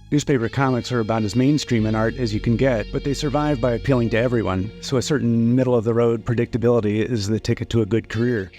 Newspaper comics are about as mainstream in art as you can get, but they survive by appealing to everyone, so a certain middle-of-the-road predictability is the ticket to a good career.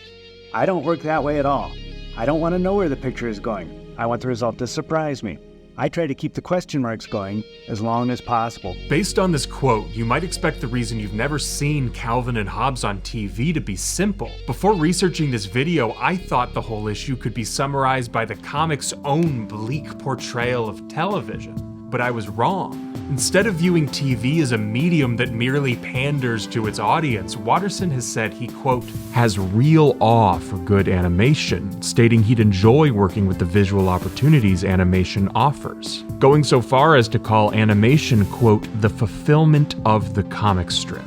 I don't work that way at all. I don't want to know where the picture is going. I want the result to surprise me. I try to keep the question marks going as long as possible. Based on this quote, you might expect the reason you've never seen Calvin and Hobbes on TV to be simple. Before researching this video, I thought the whole issue could be summarized by the comic's own bleak portrayal of television. But I was wrong. Instead of viewing TV as a medium that merely panders to its audience, Watterson has said he, quote, has real awe for good animation, stating he'd enjoy working with the visual opportunities animation offers, going so far as to call animation, quote, the fulfillment of the comic strip.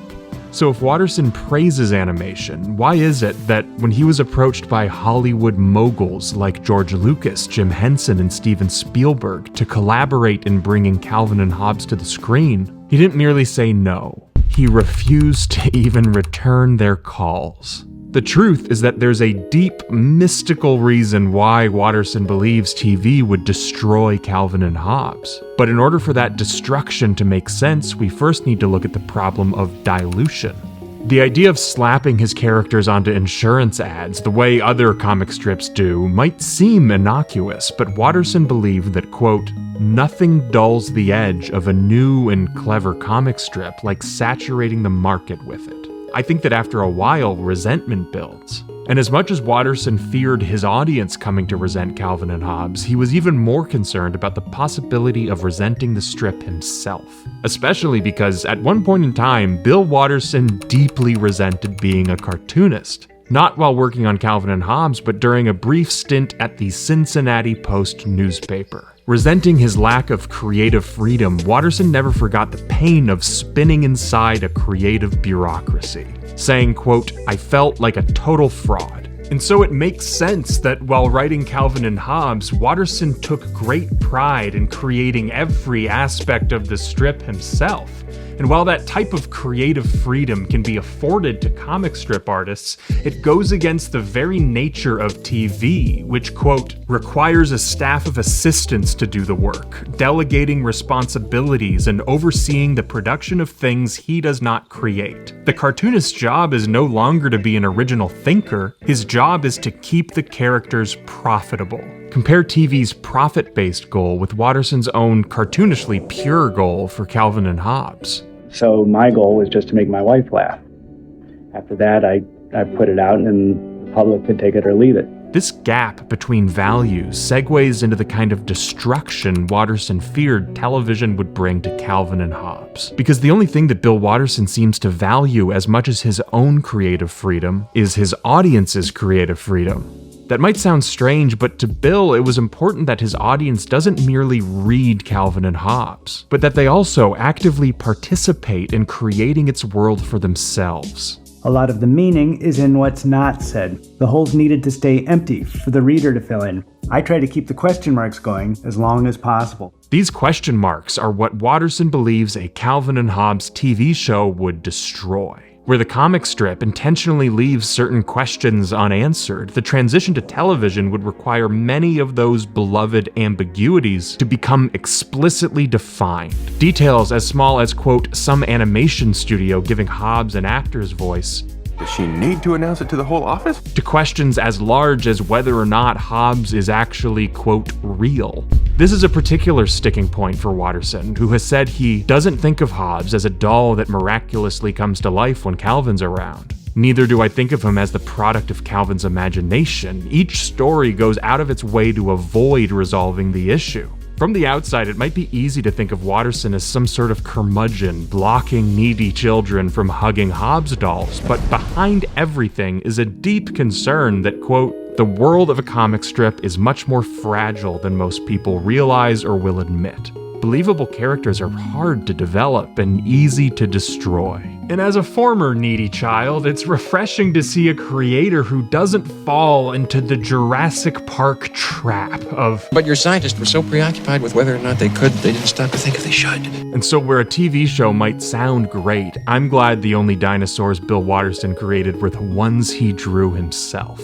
So if Watterson praises animation, why is it that when he was approached by Hollywood moguls like George Lucas, Jim Henson, and Steven Spielberg to collaborate in bringing Calvin and Hobbes to the screen, he didn't merely say no, he refused to even return their calls? The truth is that there's a deep, mystical reason why Watterson believes TV would destroy Calvin and Hobbes. But in order for that destruction to make sense, we first need to look at the problem of dilution. The idea of slapping his characters onto insurance ads the way other comic strips do might seem innocuous, but Watterson believed that, quote, nothing dulls the edge of a new and clever comic strip like saturating the market with it. I think that after a while, resentment builds. And as much as Watterson feared his audience coming to resent Calvin and Hobbes, he was even more concerned about the possibility of resenting the strip himself. Especially because at one point in time, Bill Watterson deeply resented being a cartoonist. Not while working on Calvin and Hobbes, but during a brief stint at the Cincinnati Post newspaper. Resenting his lack of creative freedom, Watterson never forgot the pain of spinning inside a creative bureaucracy, saying, quote, I felt like a total fraud. And so it makes sense that while writing Calvin and Hobbes, Watterson took great pride in creating every aspect of the strip himself. And while that type of creative freedom can be afforded to comic strip artists, it goes against the very nature of TV, which, quote, requires a staff of assistants to do the work, delegating responsibilities and overseeing the production of things he does not create. The cartoonist's job is no longer to be an original thinker, his job is to keep the characters profitable. Compare TV's profit-based goal with Watterson's own cartoonishly pure goal for Calvin and Hobbes. So my goal was just to make my wife laugh. After that, I put it out and the public could take it or leave it. This gap between values segues into the kind of destruction Watterson feared television would bring to Calvin and Hobbes. Because the only thing that Bill Watterson seems to value as much as his own creative freedom is his audience's creative freedom. That might sound strange, but to Bill, it was important that his audience doesn't merely read Calvin and Hobbes, but that they also actively participate in creating its world for themselves. A lot of the meaning is in what's not said. The holes needed to stay empty for the reader to fill in. I try to keep the question marks going as long as possible. These question marks are what Watterson believes a Calvin and Hobbes TV show would destroy. Where the comic strip intentionally leaves certain questions unanswered, the transition to television would require many of those beloved ambiguities to become explicitly defined. Details as small as, quote, some animation studio giving Hobbes an actor's voice, does she need to announce it to the whole office? To questions as large as whether or not Hobbes is actually, quote, real. This is a particular sticking point for Watterson, who has said he doesn't think of Hobbes as a doll that miraculously comes to life when Calvin's around. Neither do I think of him as the product of Calvin's imagination. Each story goes out of its way to avoid resolving the issue. From the outside, it might be easy to think of Watterson as some sort of curmudgeon, blocking needy children from hugging Hobbes dolls, but behind everything is a deep concern that, quote, the world of a comic strip is much more fragile than most people realize or will admit. Believable characters are hard to develop and easy to destroy. And as a former needy child, it's refreshing to see a creator who doesn't fall into the Jurassic Park trap of, but your scientists were so preoccupied with whether or not they could, they didn't stop to think if they should. And so where a TV show might sound great, I'm glad the only dinosaurs Bill Watterson created were the ones he drew himself.